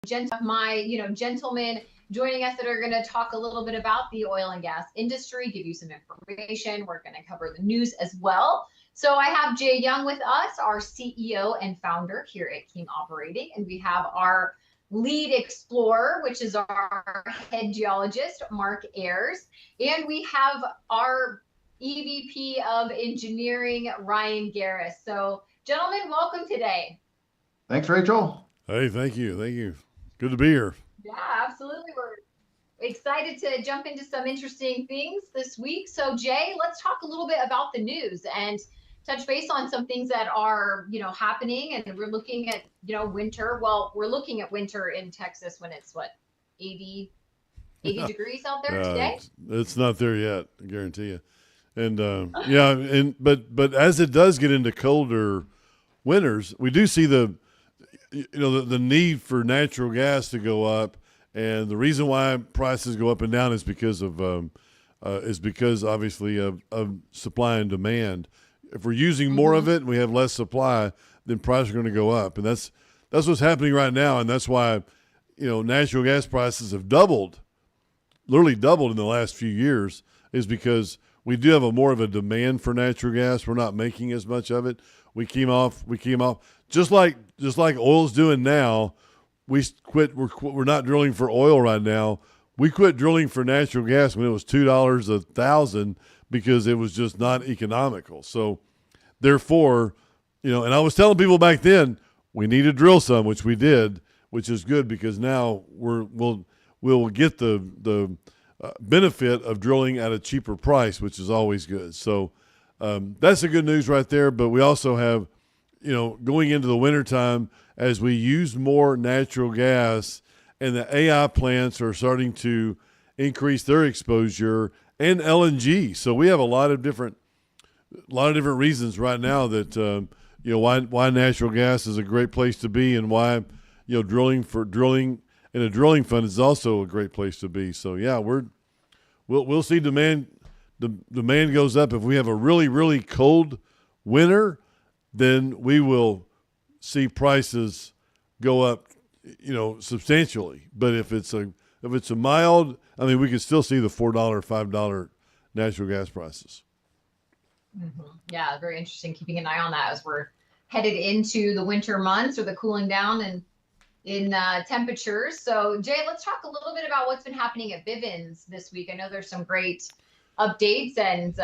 gentlemen joining us that are going to talk a little bit about the oil and gas industry, give you some information. We're going to cover the news as well. So I have Jay Young with us, our CEO and founder here at King Operating, and we have our lead explorer, which is our head geologist, Mark Ayers, and we have our EVP of engineering, Ryan Garris. So gentlemen, welcome today. Thanks, Rachel. Hey, thank you. Thank you. Good to be here. Yeah, absolutely. We're excited to jump into some interesting things this week. So Jay, let's talk a little bit about the news and touch base on some things that are, happening. And we're looking at, winter. Well, we're looking at winter in Texas when it's 80 degrees out there today? It's not there yet, I guarantee you. And but as it does get into colder winters, we do see the need for natural gas to go up, and the reason why prices go up and down is because obviously of supply and demand. If we're using more of it and we have less supply, then prices are going to go up, and that's what's happening right now, and that's why natural gas prices have literally doubled in the last few years, is because we do have more of a demand for natural gas. We're not making as much of it. We came off just like oil's doing now. We're not drilling for oil right now. We quit drilling for natural gas when it was $2 a thousand because it was just not economical. So therefore, and I was telling people back then we need to drill some, which we did, which is good because now we'll get the benefit of drilling at a cheaper price, which is always good. So that's the good news right there. But we also have, going into the wintertime, as we use more natural gas and the AI plants are starting to increase their exposure, and LNG. So we have a lot of different reasons right now that why natural gas is a great place to be, and why drilling in a drilling fund is also a great place to be. So yeah, we'll see demand. The demand goes up. If we have a really, really cold winter, then we will see prices go up, substantially. But if it's a mild, we can still see the $4, $5 natural gas prices. Mm-hmm. Yeah, very interesting. Keeping an eye on that as we're headed into the winter months or the cooling down and in temperatures. So Jay, let's talk a little bit about what's been happening at Bivens this week. I know there's some great updates and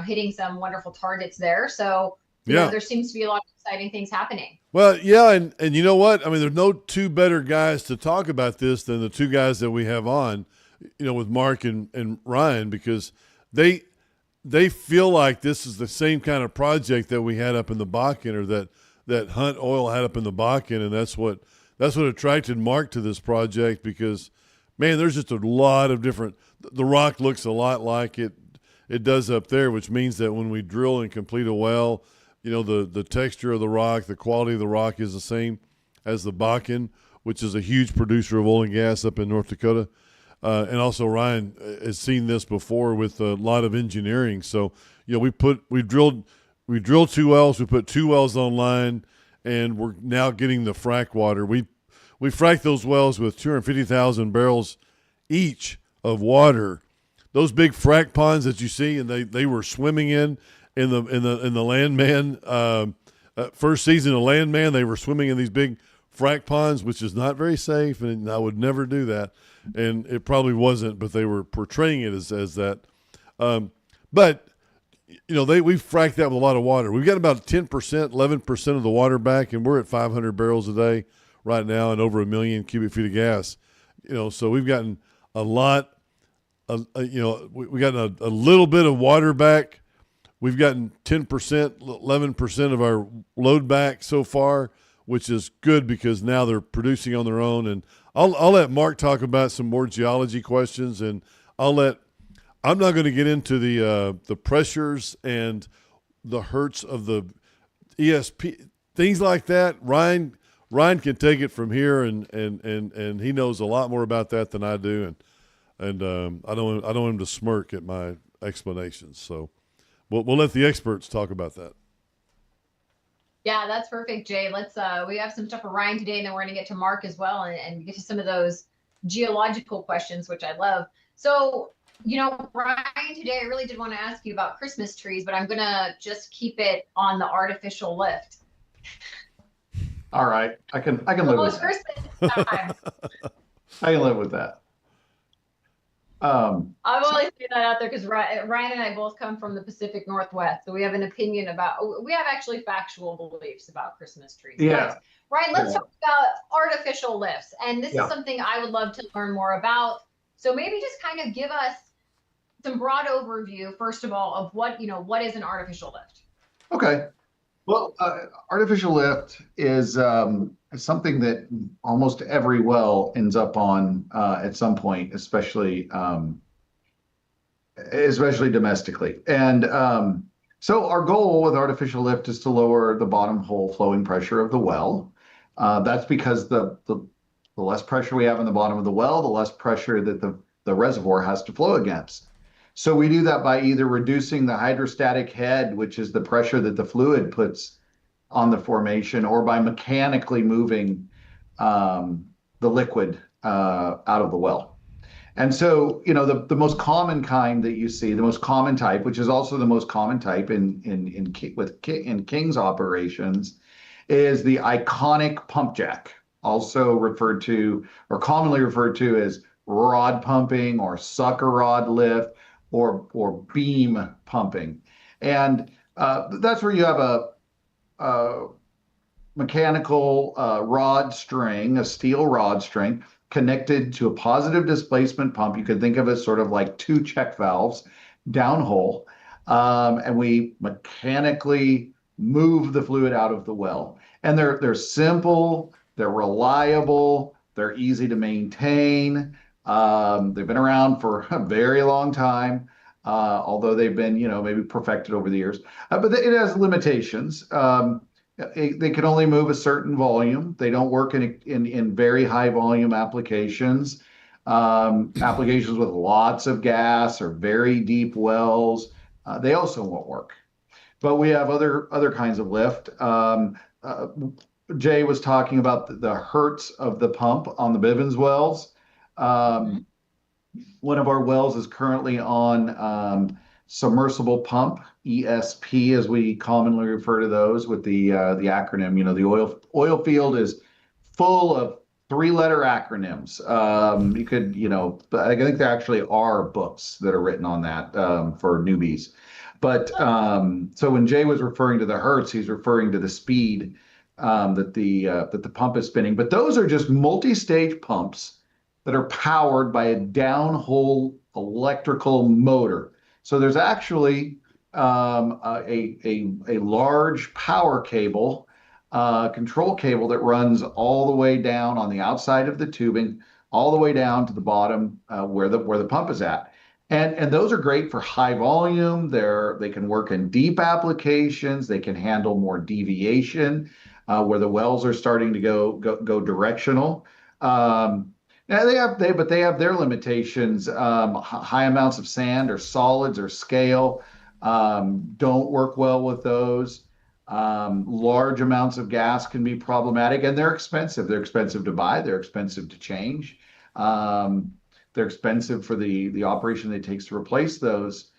hitting some wonderful targets there. So there seems to be a lot of exciting things happening. Well, yeah, and you know what? There's no two better guys to talk about this than the two guys that we have on, with Mark and Ryan, because they feel like this is the same kind of project that we had up in the Bakken, or that Hunt Oil had up in the Bakken, and that's what attracted Mark to this project, because, man, there's just a lot of different – the rock looks a lot like it does up there, which means that when we drill and complete a well, the texture of the rock, the quality of the rock is the same as the Bakken, which is a huge producer of oil and gas up in North Dakota. And also Ryan has seen this before with a lot of engineering. So, we drilled 2 wells, we put 2 wells online, and we're now getting the frack water. We fracked those wells with 250,000 barrels each of water. Those big frack ponds that you see, and they were swimming in the Landman first season of Landman, they were swimming in these big frack ponds, which is not very safe, and I would never do that. And it probably wasn't, but they were portraying it as that. But we fracked that with a lot of water. We've got about 10%, 11% of the water back, and we're at 500 barrels a day right now and over 1 million cubic feet of gas. So we've gotten a lot. We got a little bit of water back. We've gotten 10%, 11% of our load back so far, which is good because now they're producing on their own. And I'll let Mark talk about some more geology questions, and I'm not going to get into the pressures and the hertz of the ESP, things like that. Ryan can take it from here, and he knows a lot more about that than I do, and I don't want him to smirk at my explanations. So we'll let the experts talk about that. Yeah, that's perfect, Jay. Let's we have some stuff for Ryan today, and then we're gonna get to Mark as well and get to some of those geological questions, which I love. So, Ryan, today I really did want to ask you about Christmas trees, but I'm gonna just keep it on the artificial lift. All right, I can live with Almost that. Christmas time. I can live with that. I've only threw that out there because Ryan and I both come from the Pacific Northwest, so we have an opinion we have actually factual beliefs about Christmas trees. Yeah. But Ryan, let's Yeah. talk about artificial lifts. And this is Yeah. something I would love to learn more about. So maybe just kind of give us some broad overview, first of all, of what is an artificial lift? Okay. Well, artificial lift is something that almost every well ends up on at some point, especially domestically. And so our goal with artificial lift is to lower the bottom hole flowing pressure of the well. That's because the less pressure we have in the bottom of the well, the less pressure that the reservoir has to flow against. So we do that by either reducing the hydrostatic head, which is the pressure that the fluid puts on the formation, or by mechanically moving the liquid out of the well. And so, the most common kind that you see, the most common type, which is also the most common type in King's operations, is the Iconic pump jack, also referred to or commonly referred to as rod pumping or sucker rod lift or beam pumping. And that's where you have a mechanical rod string, a steel rod string, connected to a positive displacement pump. You could think of it sort of like two check valves downhole. And we mechanically move the fluid out of the well. And they're simple, they're reliable, they're easy to maintain. They've been around for a very long time, although they've been, maybe perfected over the years. But it has limitations. They can only move a certain volume. They don't work in very high volume applications. Applications with lots of gas or very deep wells, they also won't work. But we have other kinds of lift. Jay was talking about the hertz of the pump on the Bivens wells. One of our wells is currently on submersible pump, ESP, as we commonly refer to those with the acronym. The oil field is full of three-letter acronyms. I think there actually are books that are written on that for newbies. But so when Jay was referring to the hertz, he's referring to the speed that the pump is spinning. But those are just multi-stage pumps that are powered by a downhole electrical motor. So there's actually a large power cable, control cable that runs all the way down on the outside of the tubing, all the way down to the bottom where the pump is at. And those are great for high volume. They can work in deep applications. They can handle more deviation where the wells are starting to go directional. But they have their limitations. High amounts of sand or solids or scale don't work well with those. Large amounts of gas can be problematic, and they're expensive. They're expensive to buy. They're expensive to change. They're expensive for the operation it takes to replace those.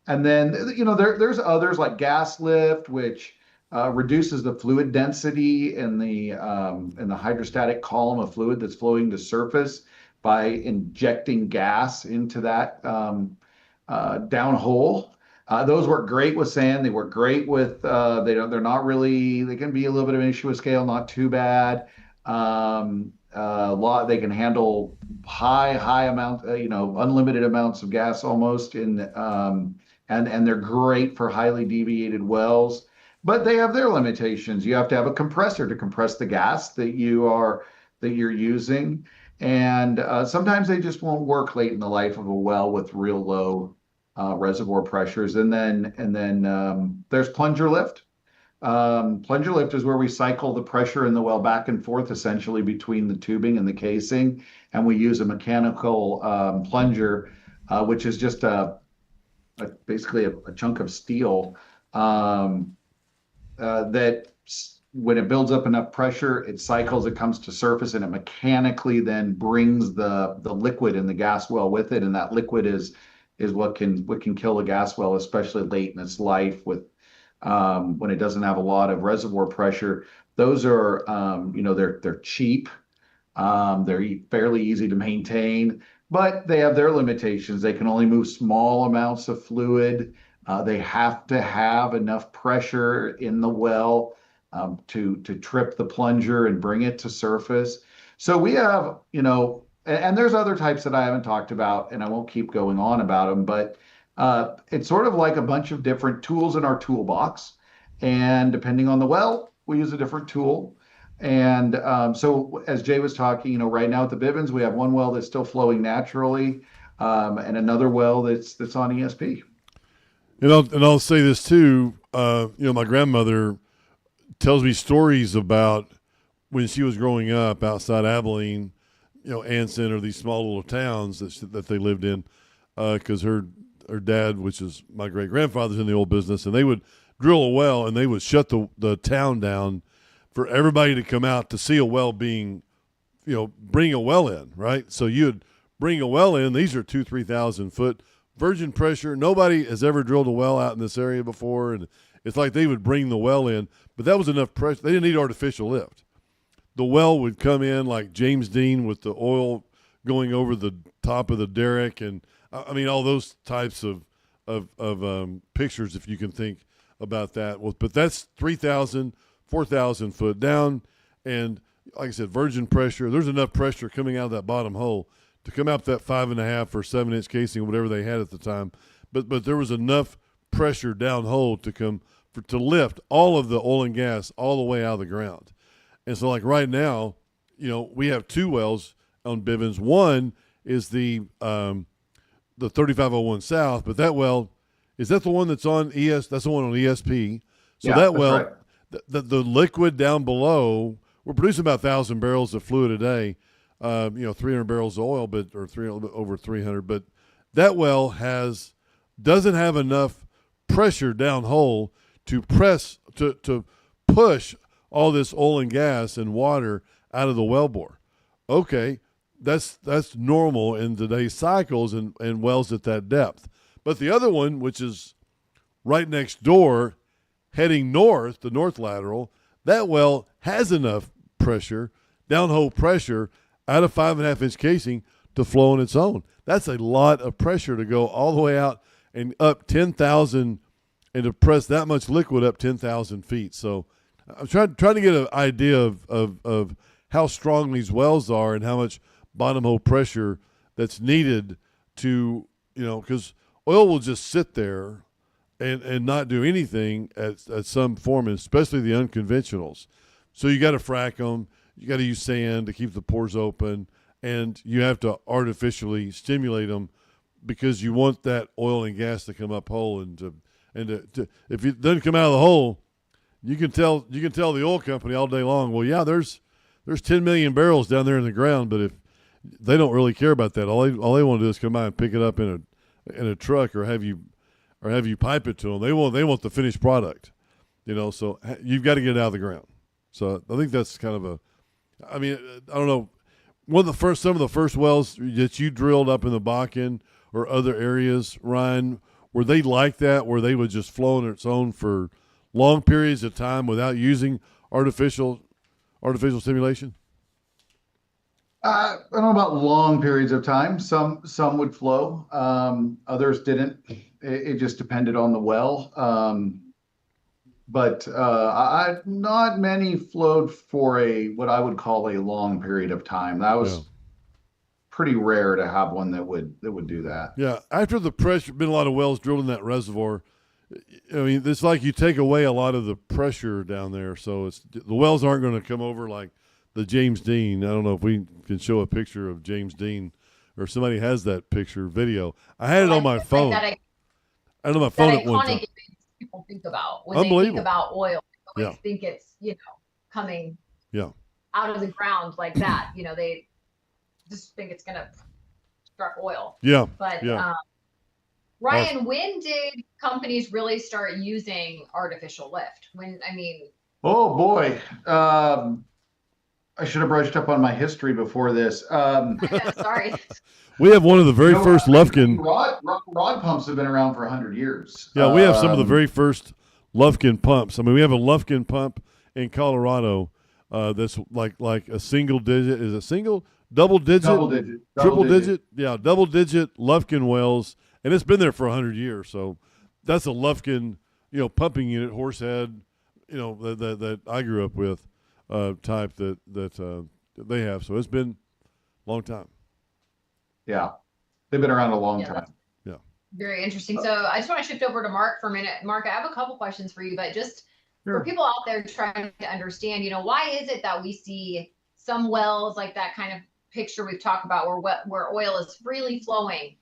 And then, there's others like gas lift, which reduces the fluid density in the hydrostatic column of fluid that's flowing to surface by injecting gas into that downhole. Those work great with sand. They work great with they're not really, they can be a little bit of an issue with scale, not too bad. They can handle high amount, unlimited amounts of gas almost and they're great for highly deviated wells. But they have their limitations. You have to have a compressor to compress the gas that you're using, and sometimes they just won't work late in the life of a well with real low reservoir pressures. And then there's plunger lift. Plunger lift is where we cycle the pressure in the well back and forth, essentially between the tubing and the casing, and we use a mechanical plunger, which is just basically a chunk of steel. That when it builds up enough pressure, it cycles, it comes to surface, and it mechanically then brings the liquid in the gas well with it. And that liquid is what can kill a gas well, especially late in its life with when it doesn't have a lot of reservoir pressure. Those are they're cheap. They're fairly easy to maintain, but they have their limitations. They can only move small amounts of fluid. They have to have enough pressure in the well to trip the plunger and bring it to surface. So we have, and there's other types that I haven't talked about, and I won't keep going on about them, but it's sort of like a bunch of different tools in our toolbox. And depending on the well, we use a different tool. And so as Jay was talking, right now at the Bivens, we have one well that's still flowing naturally, and another well that's on ESP. And I'll say this too. My grandmother tells me stories about when she was growing up outside Abilene, Anson or these small little towns that they lived in, because her dad, which is my great grandfather's in the oil business, and they would drill a well and they would shut the town down for everybody to come out to see a well being, bring a well in, right? So you'd bring a well in. These are 2,000-3,000 foot virgin pressure. Nobody has ever drilled a well out in this area before, and it's like they would bring the well in, but that was enough pressure. They didn't need artificial lift. The well would come in like James Dean with the oil going over the top of the derrick, and I mean all those types of pictures, if you can think about that. Well, but that's 3,000, 4,000 foot down, and like I said, virgin pressure. There's enough pressure coming out of that bottom hole to come out that 5.5 or 7 inch casing, whatever they had at the time. But there was enough pressure down hole to lift all of the oil and gas all the way out of the ground. And so like right now, we have two wells on Bivens. One is the 3501 South, but that well, is that the one that's on ES? That's the one on ESP. So yeah, that well, right. the liquid down below, we're producing about 1,000 barrels of fluid a day. 300 barrels of oil, or over 300. But that well doesn't have enough pressure down hole to push all this oil and gas and water out of the wellbore. Okay, that's normal in today's cycles and wells at that depth. But the other one, which is right next door, heading north, the north lateral, that well has enough pressure, downhole pressure, out of 5.5 inch casing to flow on its own. That's a lot of pressure to go all the way out and up 10,000 and to press that much liquid up 10,000 feet. So I'm trying to get an idea of how strong these wells are and how much bottom hole pressure that's needed to, because oil will just sit there and not do anything at some form, especially the unconventionals. So you got to frack them. You got to use sand to keep the pores open, and you have to artificially stimulate them because you want that oil and gas to come up whole and to if it doesn't come out of the hole, you can tell the oil company all day long, well, yeah, there's 10 million barrels down there in the ground, but if they don't really care about that, all they want to do is come by and pick it up in a truck or have you pipe it to them. They want the finished product, So you've got to get it out of the ground. So I think that's kind of I don't know. Some of the first wells that you drilled up in the Bakken or other areas, Ryan, were they like that, where they would just flow on its own for long periods of time without using artificial stimulation? I don't know about long periods of time. Some would flow. Others didn't. It just depended on the well. But not many flowed for what I would call a long period of time. That was pretty rare to have one that would do that. Yeah, after the pressure, been a lot of wells drilled in that reservoir. It's like you take away a lot of the pressure down there, so the wells aren't going to come over like the James Dean. I don't know if we can show a picture of James Dean, or somebody has that picture video. I had it on my phone. I had it on my phone at one time. People think about when they think about oil. They always think it's coming out of the ground like that. They just think it's gonna start oil. Yeah. But Ryan, when did companies really start using artificial lift? Oh boy. I should have brushed up on my history before this. Sorry. We have one of the very first Lufkin. Rod pumps have been around for 100 years. Yeah, we have some of the very first Lufkin pumps. I mean, we have a Lufkin pump in Colorado that's like a single digit. Is it single, double digit, triple digit? Yeah, double digit Lufkin wells, and it's been there for 100 years. So that's a Lufkin, pumping unit, Horsehead, that I grew up with, type that they have. So it's been a long time. Yeah, they've been around a long time. Yeah. Very interesting. So I just want to shift over to Mark for a minute. Mark, I have a couple questions for you, but just for people out there trying to understand, why is it that we see some wells like that kind of picture we've talked about where oil is freely flowing,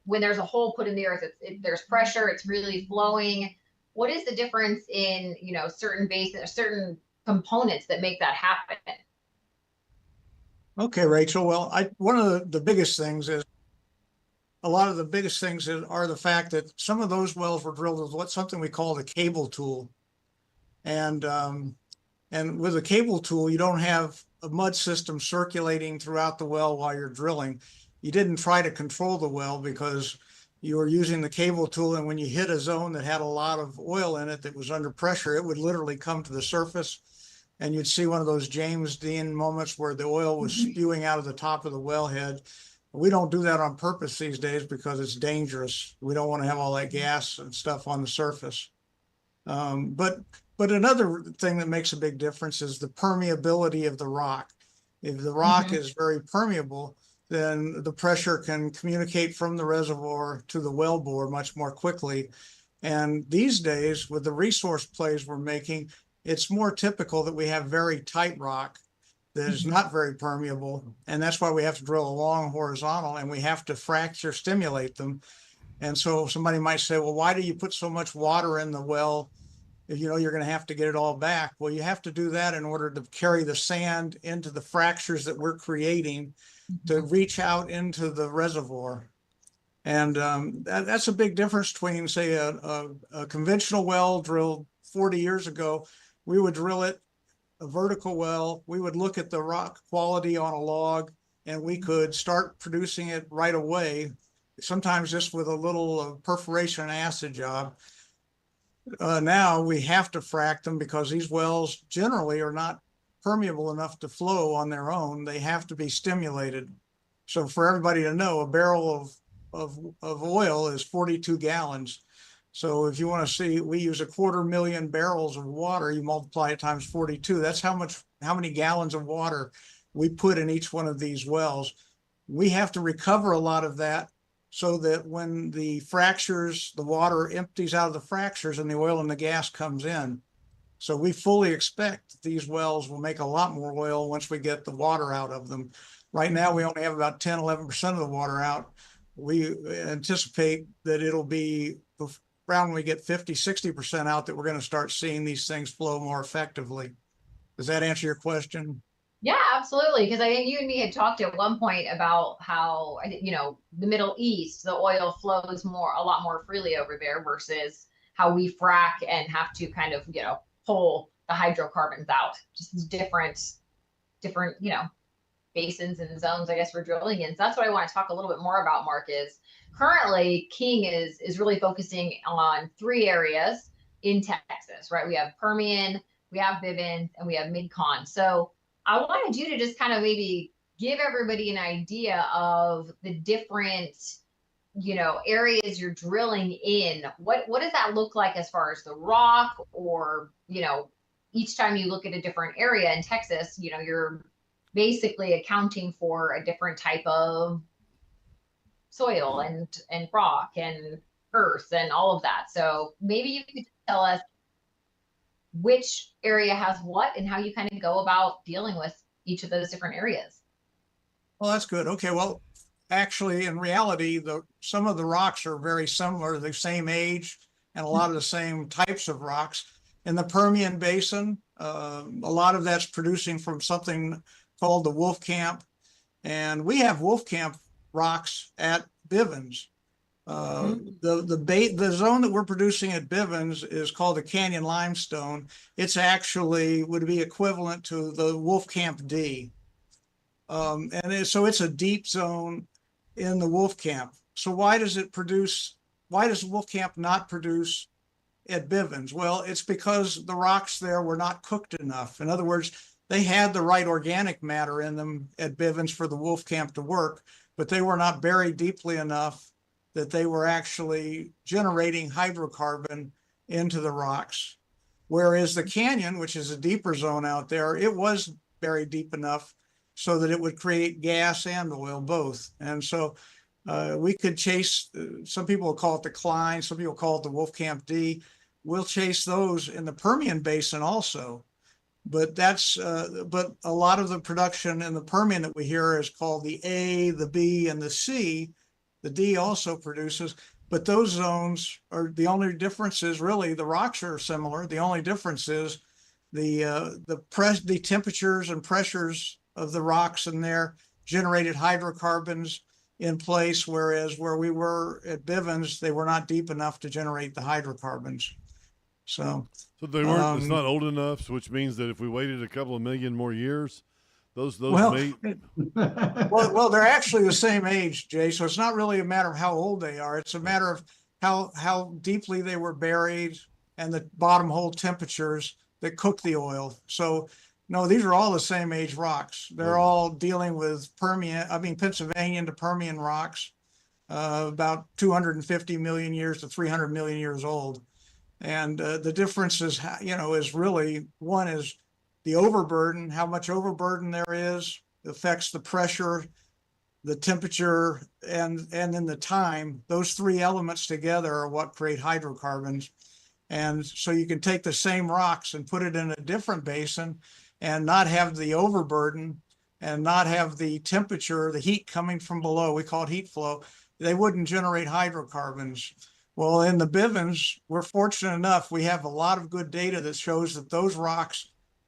when there's a hole put in the earth, there's pressure, it's really flowing. What is the difference in, certain basins, certain components that make that happen? Okay, Rachel. Well, one of the biggest things is are the fact that some of those wells were drilled with something we call the cable tool. And with a cable tool, you don't have a mud system circulating throughout the well while you're drilling. You didn't try to control the well because you were using the cable tool. And when you hit a zone that had a lot of oil in it that was under pressure, it would literally come to the surface. And you'd see one of those James Dean moments where the oil was spewing out of the top of the wellhead. We don't do that on purpose these days because it's dangerous. We don't want to have all that gas and stuff on the surface. But another thing that makes a big difference is the permeability of the rock. If the rock is very permeable, then the pressure can communicate from the reservoir to the wellbore much more quickly. And these days, with the resource plays we're making, it's more typical that we have very tight rock that is not very permeable. And that's why we have to drill a long horizontal and we have to fracture stimulate them. And so somebody might say, well, why do you put so much water in the well if you're going to have to get it all back? Well, you have to do that in order to carry the sand into the fractures that we're creating to reach out into the reservoir. And that's a big difference between, say, a conventional well drilled 40 years ago. We would drill it, a vertical well. We would look at the rock quality on a log, and we could start producing it right away, sometimes just with a little perforation acid job. Now we have to frack them because these wells generally are not permeable enough to flow on their own. They have to be stimulated. So for everybody to know, a barrel of oil is 42 gallons. So if you want to see, we use 250,000 barrels of water, you multiply it times 42. That's how many gallons of water we put in each one of these wells. We have to recover a lot of that so that when the fractures, the water empties out of the fractures and the oil and the gas comes in. So we fully expect these wells will make a lot more oil once we get the water out of them. Right now, we only have about 10, 11% of the water out. We anticipate that it'll be around when we get 50, 60% out that we're going to start seeing these things flow more effectively. Does that answer your question? Yeah, absolutely. Because I think you and me had talked at one point about how, the Middle East, the oil flows a lot more freely over there versus how we frack and have to kind of, pull the hydrocarbons out. Just different, basins and zones, I guess, we're drilling in. So that's what I want to talk a little bit more about, Mark, is currently King is really focusing on 3 areas in Texas, right? We have Permian, we have Bivens, and we have Mid-Con. So I wanted you to just kind of maybe give everybody an idea of the different, areas you're drilling in. What does that look like as far as the rock, or, each time you look at a different area in Texas, you're basically accounting for a different type of soil and rock and earth and all of that. So maybe you could tell us which area has what and how you kind of go about dealing with each of those different areas. Well, that's good. Okay. Well, actually, in reality, some of the rocks are very similar, the same age and a lot of the same types of rocks. In the Permian Basin, a lot of that's producing from something called the Wolfcamp. And we have Wolfcamp rocks at Bivens. The zone that we're producing at Bivens is called the Canyon Limestone. It's actually would be equivalent to the Wolfcamp D. So it's a deep zone in the Wolfcamp. So why does Wolfcamp not produce at Bivens? Well, it's because the rocks there were not cooked enough. In other words, they had the right organic matter in them at Bivens for the Wolfcamp to work, but they were not buried deeply enough that they were actually generating hydrocarbon into the rocks. Whereas the canyon, which is a deeper zone out there, it was buried deep enough so that it would create gas and oil both. And so we could chase, some people call it the Klein, some people call it the Wolfcamp D. We'll chase those in the Permian Basin also. But but a lot of the production in the Permian that we hear is called the A, the B, and the C. The D also produces, but those zones are the only difference is really the rocks are similar. The only difference is the temperatures and pressures of the rocks in there generated hydrocarbons in place, whereas where we were at Bivens, they were not deep enough to generate the hydrocarbons. So they weren't. It's not old enough, which means that if we waited a couple of million more years, those may. Well, they're actually the same age, Jay. So it's not really a matter of how old they are. It's a matter of how deeply they were buried and the bottom hole temperatures that cook the oil. So no, these are all the same age rocks. They're all dealing with Pennsylvania to Permian rocks, about 250 million years to 300 million years old. And the difference is, is really, one is the overburden, how much overburden there is affects the pressure, the temperature, and then the time. Those three elements together are what create hydrocarbons. And so you can take the same rocks and put it in a different basin and not have the overburden and not have the temperature, the heat coming from below. We call it heat flow. They wouldn't generate hydrocarbons. Well, in the Bivens, we're fortunate enough, we have a lot of good data that shows that those rocks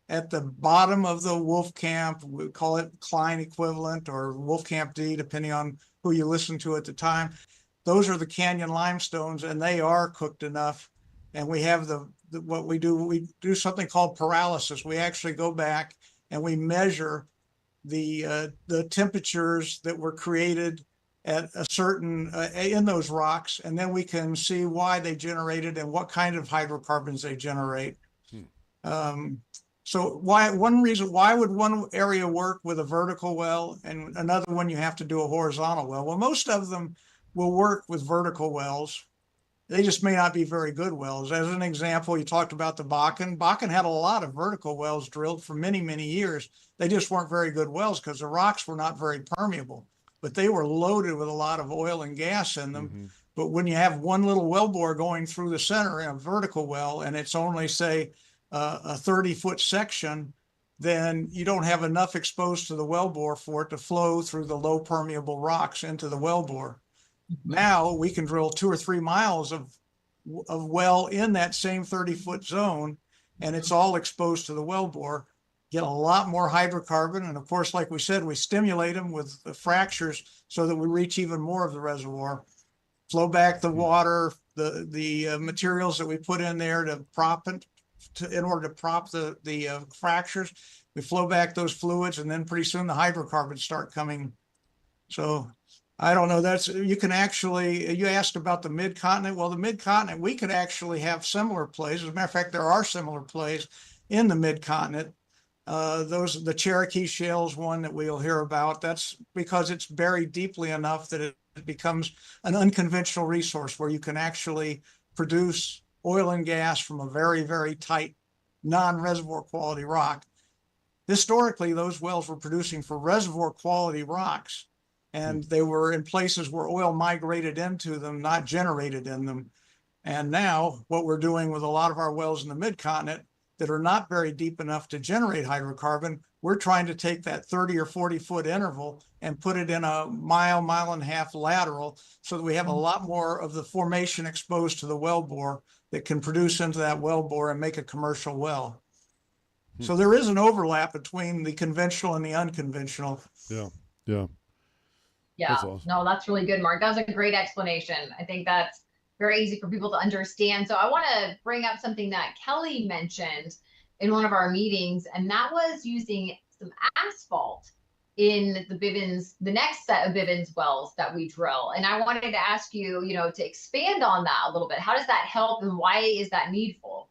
at the bottom of the Wolfcamp, we call it Klein equivalent or Wolfcamp D, depending on who you listen to at the time. Those are the canyon limestones, and they are cooked enough. And we have what we do something called pyrolysis. We actually go back and we measure the temperatures that were created at a certain in those rocks, and then we can see why they generated and what kind of hydrocarbons they generate. So one reason why would one area work with a vertical well and another one you have to do a horizontal well? Well, most of them will work with vertical wells. They just may not be very good wells. As an example, you talked about the Bakken. Bakken had a lot of vertical wells drilled for many, many years. They just weren't very good wells because the rocks were not very permeable, but they were loaded with a lot of oil and gas in them. Mm-hmm. But when you have one little wellbore going through the center in a vertical well, and it's only, say, a 30-foot section, then you don't have enough exposed to the wellbore for it to flow through the low permeable rocks into the wellbore. Now we can drill 2 or 3 miles of well in that same 30-foot zone, and it's all exposed to the wellbore, get a lot more hydrocarbon. And of course, like we said, we stimulate them with the fractures so that we reach even more of the reservoir, flow back the water, the materials that we put in there to prop it, in order to prop the fractures. We flow back those fluids, and then pretty soon the hydrocarbons start coming. So I don't know, you can actually, you asked about the mid-continent. Well, the mid-continent, we could actually have similar plays. As a matter of fact, there are similar plays in the mid-continent. The Cherokee Shale is one that we'll hear about. That's because it's buried deeply enough that it becomes an unconventional resource where you can actually produce oil and gas from a very, very tight, non-reservoir quality rock. Historically, those wells were producing for reservoir quality rocks, and they were in places where oil migrated into them, not generated in them. And now what we're doing with a lot of our wells in the mid-continent that are not very deep enough to generate hydrocarbon, we're trying to take that 30 or 40-foot interval and put it in a mile, mile and a half lateral so that we have a lot more of the formation exposed to the wellbore that can produce into that wellbore and make a commercial well. So there is an overlap between the conventional and the unconventional. Yeah. Yeah, That's awesome. no, that's really good, Mark. That was a great explanation. I think that's very easy for people to understand. So I want to bring up something that Kelly mentioned in one of our meetings, and that was using some asphalt in the next set of Bivens wells that we drill. And I wanted to ask you, to expand on that a little bit. How does that help and why is that needful?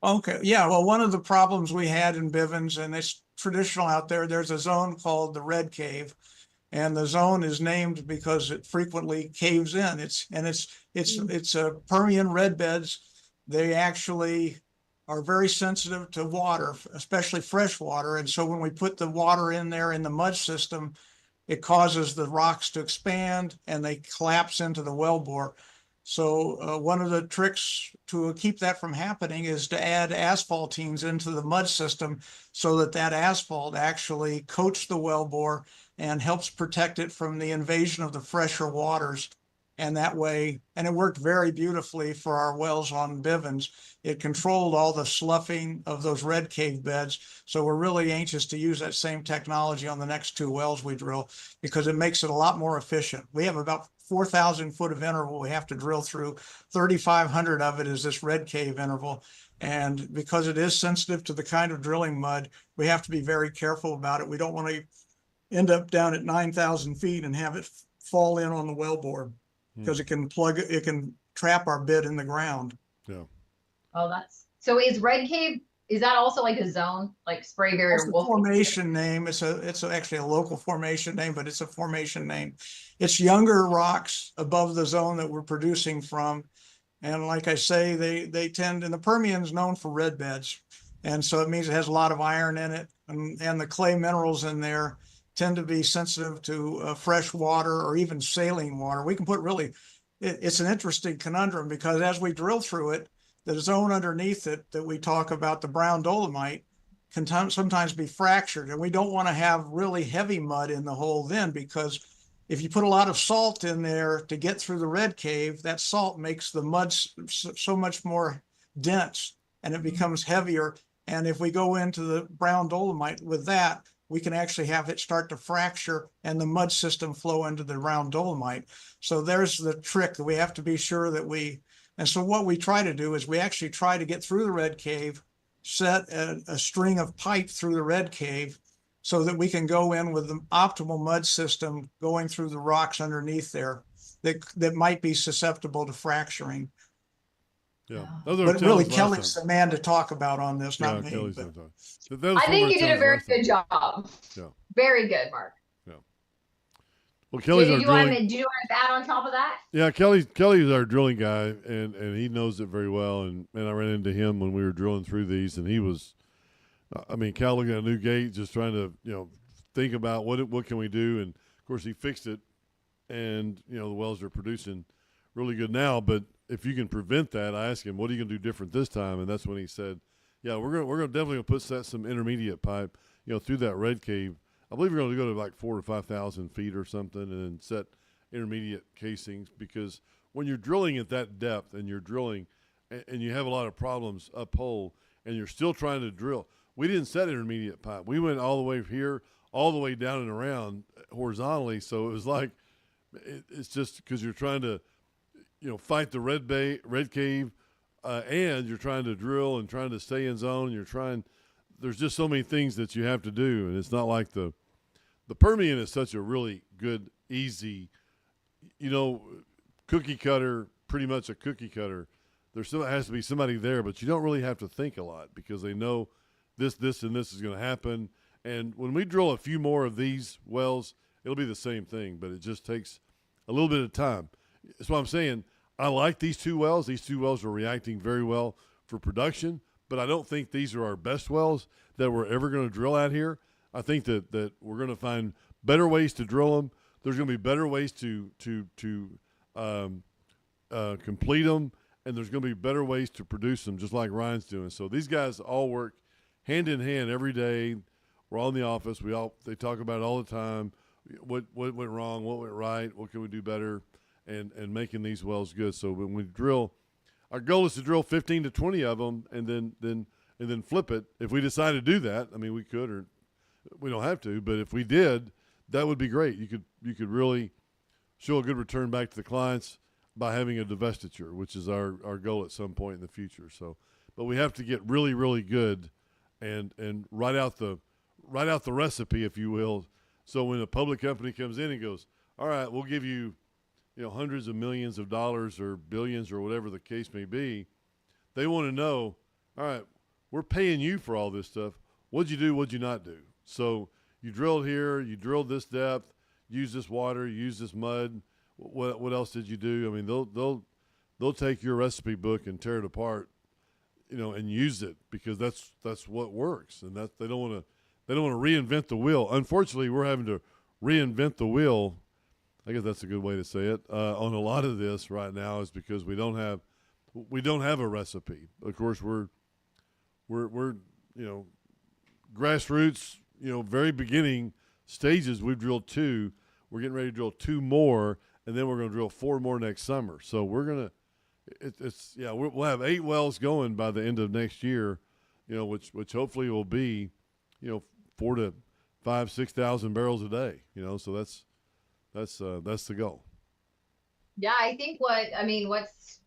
Okay, yeah, well, one of the problems we had in Bivens, and it's traditional out there, there's a zone called the Red Cave. And the zone is named because it frequently caves in. It's a Permian red beds. They actually are very sensitive to water, especially fresh water. And so when we put the water in there in the mud system, it causes the rocks to expand and they collapse into the wellbore. So one of the tricks to keep that from happening is to add asphaltenes into the mud system so that asphalt actually coats the wellbore and helps protect it from the invasion of the fresher waters. And that way, and it worked very beautifully for our wells on Bivens. It controlled all the sloughing of those red cave beds. So we're really anxious to use that same technology on the next 2 wells we drill because it makes it a lot more efficient. We have about 4,000 foot of interval we have to drill through. 3,500 of it is this red cave interval. And because it is sensitive to the kind of drilling mud, we have to be very careful about it. We don't want to end up down at 9,000 feet and have it fall in on the wellbore because it can trap our bit in the ground. Yeah. Oh, so is Red Cave, is that also like a zone, like Spraberry It's or a Wolf? formation name. It's actually a local formation name, but it's a formation name. It's younger rocks above the zone that we're producing from. And like I say, they tend, and the Permian's known for red beds. And so it means it has a lot of iron in it and the clay minerals in there tend to be sensitive to fresh water or even saline water. We can put it's an interesting conundrum because as we drill through it, the zone underneath it that we talk about, the brown dolomite, can sometimes be fractured. And we don't want to have really heavy mud in the hole then, because if you put a lot of salt in there to get through the red cave, that salt makes the mud so much more dense and it becomes heavier. And if we go into the brown dolomite with that, we can actually have it start to fracture and the mud system flow into the round dolomite. So there's the trick that we have to be sure that and so what we try to do is we actually try to get through the red cave, set a string of pipe through the red cave so that we can go in with the optimal mud system going through the rocks underneath there that might be susceptible to fracturing. Yeah. But really, Kelly's the man to talk about on this, not me. I think you did a very good job. Yeah. Very good, Mark. Yeah. Well, Kelly's do you want to add on top of that? Yeah, Kelly's our drilling guy, and he knows it very well. And I ran into him when we were drilling through these, and he was, Cal looking at a new gate, just trying to, think about what can we do. And of course, he fixed it, and the wells are producing really good now. But if you can prevent that, I asked him, what are you going to do different this time? And that's when he said, yeah, we're gonna definitely put some intermediate pipe, through that red cave. I believe we're going to go to like 4,000 to 5,000 feet or something, and then set intermediate casings, because when you're drilling at that depth and you're drilling and you have a lot of problems uphole and you're still trying to drill, we didn't set intermediate pipe. We went all the way here, all the way down and around horizontally. So it was like, it's just because you're trying to, fight the red cave, and you're trying to drill and trying to stay in zone. There's just so many things that you have to do. And it's not like the Permian is such a really good, easy, cookie cutter, pretty much a cookie cutter. There still has to be somebody there, but you don't really have to think a lot because they know this, and this is going to happen. And when we drill a few more of these wells, it'll be the same thing, but it just takes a little bit of time. That's why I'm saying I like these 2 wells. These 2 wells are reacting very well for production, but I don't think these are our best wells that we're ever going to drill out here. I think that we're going to find better ways to drill them. There's going to be better ways to complete them, and there's going to be better ways to produce them, just like Ryan's doing. So these guys all work hand in hand every day. We're all in the office. They talk about it all the time. What went wrong? What went right? What can we do better? And making these wells good. So when we drill, our goal is to drill 15 to 20 of them, and then flip it. If we decide to do that, we could, or we don't have to. But if we did, that would be great. You could really show a good return back to the clients by having a divestiture, which is our goal at some point in the future. So, but we have to get really, really good and write out the recipe, if you will. So when a public company comes in and goes, all right, we'll give you, hundreds of millions of dollars or billions or whatever the case may be, they want to know, all right, we're paying you for all this stuff. What'd you do? What'd you not do? So you drilled here, you drilled this depth, use this water, use this mud. What else did you do? I mean, they'll take your recipe book and tear it apart, and use it, because that's what works. And that they don't want to reinvent the wheel. Unfortunately, we're having to reinvent the wheel. I guess that's a good way to say it. On a lot of this right now is because we don't have a recipe. Of course, we're grassroots, very beginning stages. We've drilled 2. We're getting ready to drill 2 more, and then we're going to drill 4 more next summer. So we're going to, we'll have 8 wells going by the end of next year, which hopefully will be, 4 to 5, 6,000 barrels a day, so that's the goal. Yeah, I think what's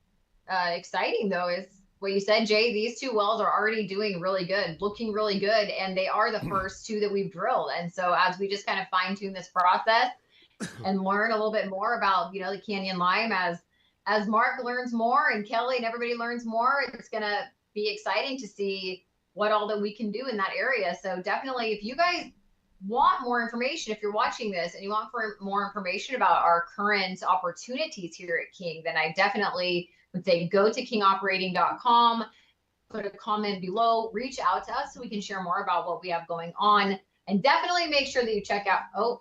exciting though is what you said, Jay. These 2 wells are already doing really good, looking really good, and they are the first 2 that we've drilled. And so as we just kind of fine tune this process and learn a little bit more about, the Canyon Lime, as Mark learns more and Kelly and everybody learns more, it's going to be exciting to see what all that we can do in that area. So definitely, if you guys want more information, if you're watching this and you want more information about our current opportunities here at King, then I definitely would say go to kingoperating.com, put a comment below, reach out to us so we can share more about what we have going on, and definitely make sure that you check out.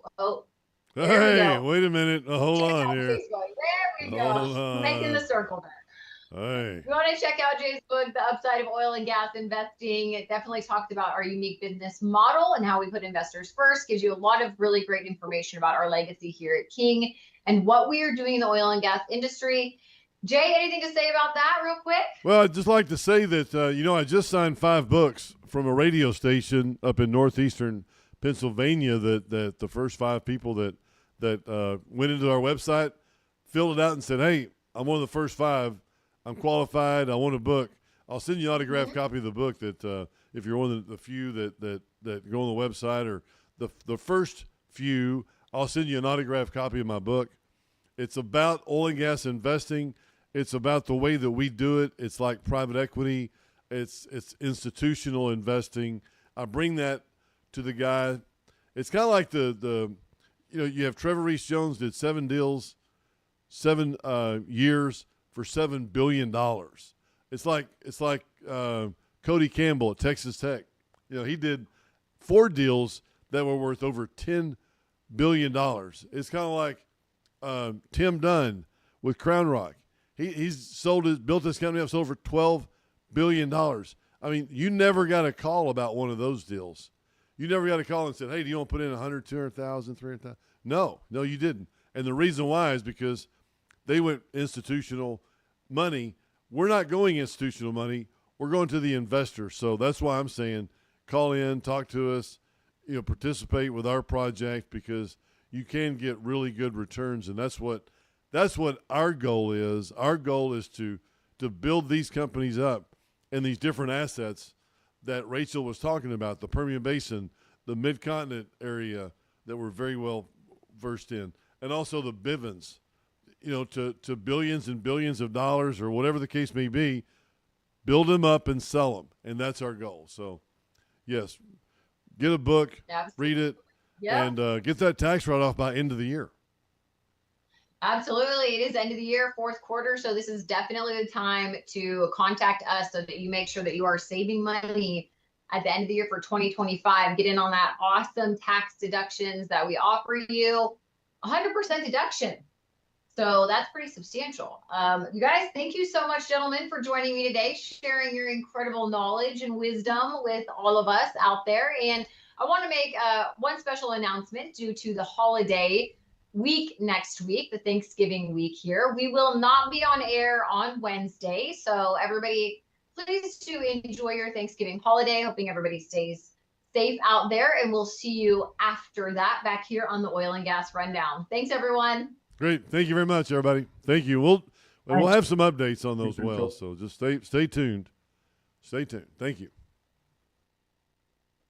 Hey, wait a minute. Hold on here. Facebook. There we go. Making the circle there. Hey. You want to check out Jay's book, The Upside of Oil and Gas Investing. It definitely talks about our unique business model and how we put investors first. Gives you a lot of really great information about our legacy here at King and what we are doing in the oil and gas industry. Jay, anything to say about that real quick? Well, I'd just like to say that, I just signed 5 books from a radio station up in northeastern Pennsylvania that the first 5 people that went into our website, filled it out and said, hey, I'm one of the first 5. I'm qualified. I want a book. I'll send you an autographed copy of the book that if you're one of the few that go on the website, or the first few, I'll send you an autographed copy of my book. It's about oil and gas investing. It's about the way that we do it. It's like private equity. It's institutional investing. I bring that to the guy. It's kind of like you have Trevor Reese Jones did 7 deals, 7 years for $7 billion. It's like Cody Campbell at Texas Tech. He did 4 deals that were worth over $10 billion. It's kind of like Tim Dunn with Crown Rock. He's built this company up, sold for $12 billion. I mean, you never got a call about one of those deals. You never got a call and said, hey, do you want to put in 100, 200,000, 300,000? No, you didn't. And the reason why is because they went institutional money. We're not going institutional money. We're going to the investor. So that's why I'm saying call in, talk to us, participate with our project, because you can get really good returns. And that's what our goal is. Our goal is to build these companies up and these different assets that Rachel was talking about, the Permian Basin, the Mid-Continent area that we're very well versed in, and also the Bivens, to billions and billions of dollars, or whatever the case may be, build them up and sell them. And that's our goal. So, yes, get a book, read it, and get that tax write-off by end of the year. Absolutely. It is end of the year, 4th quarter. So this is definitely the time to contact us so that you make sure that you are saving money at the end of the year for 2025. Get in on that awesome tax deductions that we offer you. 100% deduction. So that's pretty substantial. You guys, thank you so much, gentlemen, for joining me today, sharing your incredible knowledge and wisdom with all of us out there. And I want to make one special announcement due to the holiday week next week, the Thanksgiving week here. We will not be on air on Wednesday. So everybody, please do enjoy your Thanksgiving holiday. Hoping everybody stays safe out there, and we'll see you after that back here on the Oil and Gas Rundown. Thanks, everyone. Great. Thank you very much, everybody. Thank you. We'll have some updates on those wells, so just stay tuned. Stay tuned. Thank you.